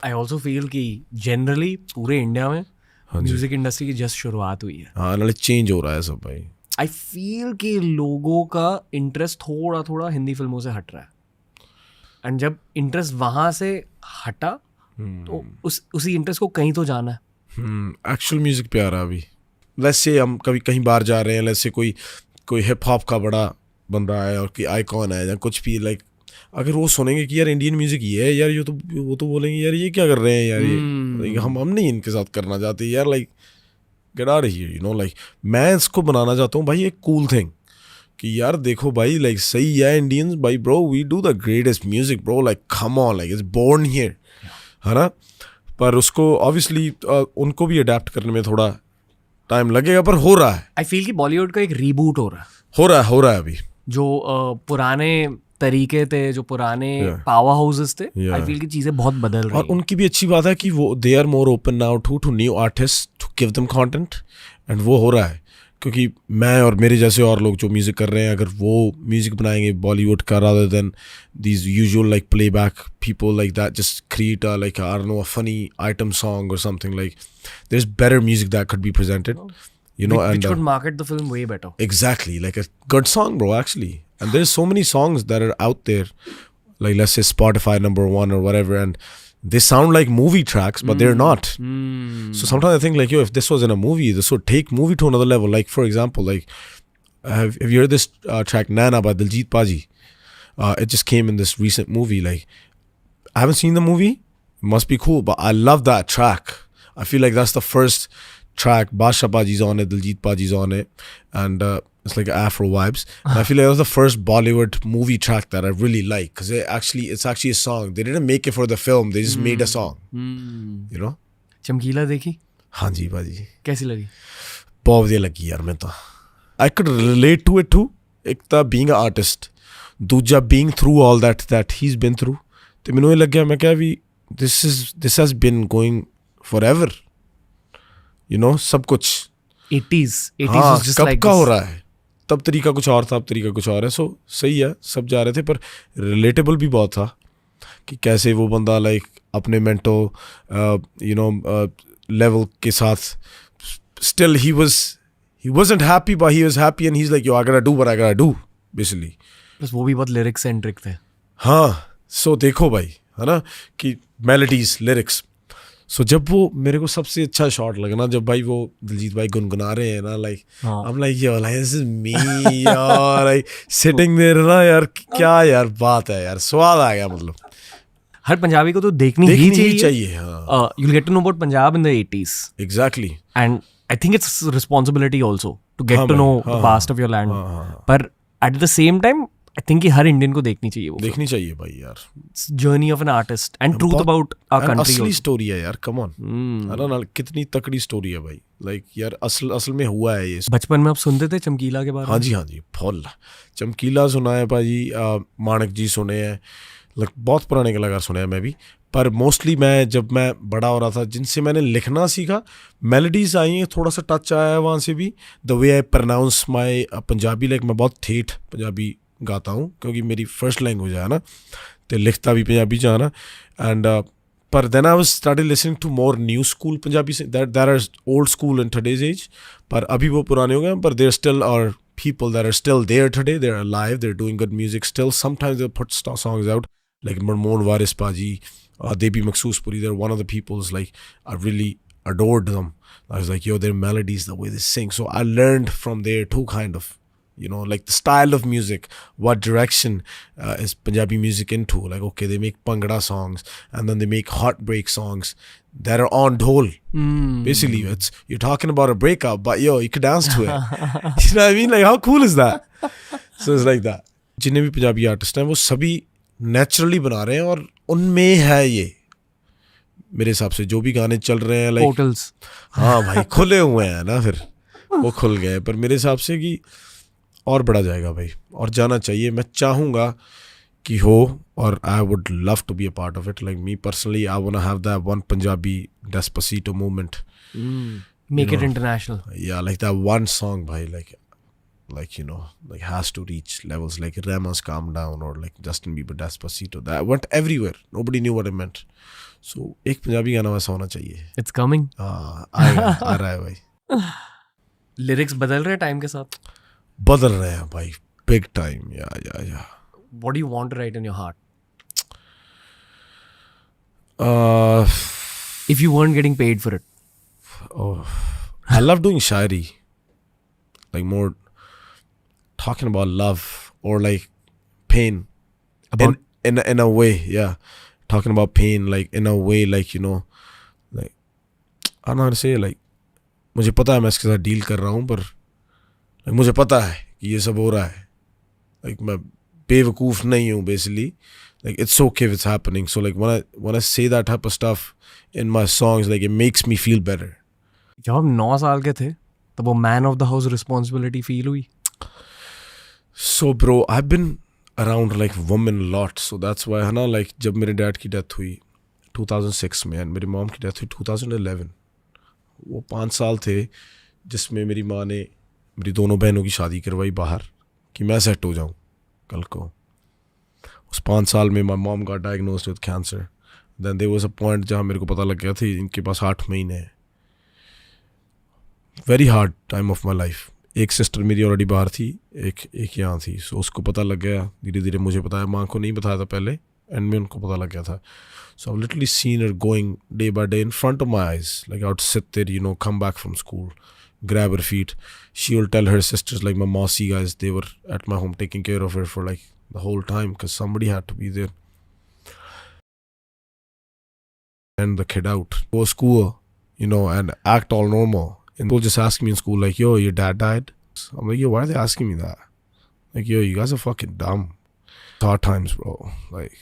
I also feel कि generally पूरे India में हाँ जी। म्यूजिक इंडस्ट्री की जस्ट शुरुआत हुई है. हाँ नाले चेंज हो रहा है सब भाई. आई फील कि लोगों का इंटरेस्ट थोड़ा थोड़ा हिंदी फिल्मों से हट रहा है. एंड जब इंटरेस्ट वहां से हटा तो उसी इंटरेस्ट को कहीं तो जाना है. एक्चुअल म्यूजिक पे आ रहा है अभी. लेट्स से हम कभी कहीं बाहर जा रहे हैं, लेट्स से कोई हिप हॉप का बड़ा बंदा है और कोई आइकॉन है या कुछ भी, लाइक अगर वो सुनेंगे कि यार इंडियन म्यूजिक ये है यार, ये तो वो तो बोलेंगे यार ये क्या कर रहे हैं यार, ये like, हम नहीं इनके साथ करना चाहते यार, like get out here, you know. Like मैं इसको बनाना चाहता हूँ भाई एक कूल थिंग कि यार देखो भाई, लाइक सही है इंडियंस भाई, bro we do the greatest music bro, like come on, like it's born here, है ना. पर उसको ऑब्वियसली उनको भी अडेप्ट करने में थोड़ा टाइम लगेगा, पर हो रहा है. आई फील कि बॉलीवुड का एक रीबूट हो रहा है. हो रहा है अभी. जो पुराने तरीके थे, जो पुराने पावर हाउसेस थे, आई फील की चीजें बहुत बदल रही और हैं. उनकी भी अच्छी बात है कि वो they are more open now to new artist to give them content, and वो हो रहा है. क्योंकि मैं और मेरे जैसे और लोग जो म्यूज़िक कर रहे हैं, अगर वो म्यूज़िक बनाएंगे बॉलीवुड का rather than these usual like playback people like that, just create a like I don't know, a funny item song or something, like there's better music that could be presented, you know, which and could market the film way better. exactly, like a good song bro actually. And there's so many songs that are out there, like let's say Spotify #1 or whatever, and they sound like movie tracks but they're not. So sometimes I think like, yo, if this was in a movie, this would take movie to another level. Like for example, like have you heard this track Nana by Diljit Paji? It just came in this recent movie. Like I haven't seen the movie, it must be cool, but I love that track. I feel like that's the first track. Basha Paji's on it, Diljit Paji's on it, and it's like Afro vibes. And I feel like that was the first Bollywood movie track that I really like, because it's actually a song. They didn't make it for the film, they just made a song. You know? चमकीला देखी? हाँ जी भाजी, कैसी लगी? बहुत ਵਧੀਆ ਲੱਗੀ ਯਾਰ. मैं तो I could relate to it too. एक ਤਾਂ being an artist, ਦੂਜਾ being through all that he's been through. ਤੇ ਮੈਨੂੰ ਇਹ ਲੱਗਿਆ, ਮੈਂ ਕਿਹਾ ਵੀ this has been going forever. You know, सब कुछ 80s हाँ, was just कब like का this. हो रहा है. तब तरीका कुछ और था, अब तरीका कुछ और है. सो सही है, सब जा रहे थे, पर रिलेटेबल भी बहुत था कि कैसे वो बंदा लाइक अपने मेंटल यू नो लेवल के साथ still he wasn't happy but he was happy, and he's like, yo, I gotta do what I gotta do basically. बस वो भी बहुत लिरिक्स सेंट्रिक थे. हाँ, सो देखो भाई, है ना, कि मेलोडीज लिरिक्स. सो जब वो मेरे को सबसे अच्छा शॉट लगा ना, जब भाई वो दिलजीत भाई गुनगुना रहे हैं ना, like I'm like, yo, like this is me यार, like sitting there ना यार, क्या यार बात है यार, स्वाद आ गया. मतलब हर पंजाबी को तो देखनी ही चाहिए. हाँ, you'll get to know about Punjab in the 80s. exactly. And I think it's responsibility also to get to know the past of your land. पर at the same time, I think कि हर Indian को देखनी चाहिए वो. देखनी चाहिए भाई यार. Journey of an artist and truth about our country. असली स्टोरी है यार, कम ऑन. है ना, कितनी तकड़ी स्टोरी है भाई. लाइक यार असल में हुआ है ये. बचपन में आप सुनते थे चमकीला के बारे में? हाँ जी, फुल चमकीला सुना है भाई. मानक जी सुने हैं, लाइक बहुत पुराने कलाकार सुने हैं मैं भी. पर मोस्टली जब मैं बड़ा हो रहा था, जिनसे मैंने लिखना सीखा, मेलोडीज आई हैं, थोड़ा सा टच आया है वहाँ से भी. The way I pronounce my Punjabi, like मैं बहुत ठेठ पंजाबी गाता हूँ क्योंकि मेरी फर्स्ट लैंग्वेज है ना, तो लिखता भी पंजाबी च ना. एंड पर then I was started listening to more new school Punjabi that are old school in today's age. पर अभी वो पुराने हो गए, पर there still are people that are still there today. They're alive, they're doing good music still. Sometimes they'll put songs out like Marmoon Waris Paji, Debi Maksoos-Puri. They're one of the people's, like, I really adored them. I was like, yo, their melodies, the way they sing. So I learned from there too, kind of, you know, like the style of music, what direction is Punjabi music into. Like, okay, they make Bhangra songs, and then they make heartbreak songs that are on dhol. Basically, you're talking about a breakup, but yo, you could dance to it. You know what I mean? Like, how cool is that? So it's like that. जितने भी Punjabi artist हैं वो सभी naturally बना रहे हैं, और उनमें है ये, मेरे हिसाब से जो भी गाने चल रहे हैं, लाइक पोर्टल्स. हाँ भाई, खुले हुए हैं ना, फिर वो खुल गए. पर मेरे हिसाब से कि और बढ़ा जाएगा भाई, और जाना चाहिए. मैं चाहूँगा कि हो, और I would love to be a part of it. Like me personally, I want to have that one Punjabi Despacito movement. Make it international. Yeah, like that one song भाई, like like, you know, like has to reach levels like Rema's Calm Down or like Justin Bieber Despacito. That went everywhere. Nobody knew what it meant. So एक पंजाबी गाना वैसा होना चाहिए. It's coming. आएगा, आ रहा है भाई. लिरिक्स बदल रहे हैं टाइम के साथ. बदल रहे हैं भाई, big time. Yeah. What do you want to write in your heart? If you weren't getting paid for it. I love doing shairi. Like more talking about love or like pain. About in a way, yeah. Talking about pain, like in a way, like, you know, like I don't know how to say, like मुझे पता है मैं इसके साथ deal कर रहा हूँ, पर like, मुझे पता है कि ये सब हो रहा है. Like मैं बेवकूफ नहीं हूँ basically. Like it's okay if it's happening. So like when I say that type of stuff in my songs, like it makes me feel better. जब हम 9 साल के थे तब वो man of the house responsibility feel हुई. So bro, I've been around like women a lot, so that's why है ना, like जब मेरे डैड की डेथ हुई 2006 में and मेरी मॉम की डेथ हुई 2011, वो 5 साल थे जिसमें मेरी माँ ने मेरी दोनों बहनों की शादी करवाई बाहर कि मैं सेट हो जाऊँ कल को. उस 5 साल में my mom got diagnosed with cancer. Then there was a point जहाँ मेरे को पता लग गया था इनके पास 8 महीने हैं. Very hard time of my life. एक सिस्टर मेरी ऑलरेडी बाहर थी, एक यहाँ थी. सो उसको पता लग गया, धीरे धीरे मुझे बताया, माँ को नहीं बताया था पहले, एंड में उनको पता लग गया था. So I've literally seen her going day by day in front of my eyes. Like I would sit there, you know, come back from school, grab her feet. She will tell her sisters, like my Mausi guys, they were at my home taking care of her for like the whole time because somebody had to be there. And the kid out, go to school, you know, and act all normal. And people just ask me in school, like, yo, your dad died? I'm like, yo, why are they asking me that? Like, yo, you guys are fucking dumb. It's hard times, bro. Like,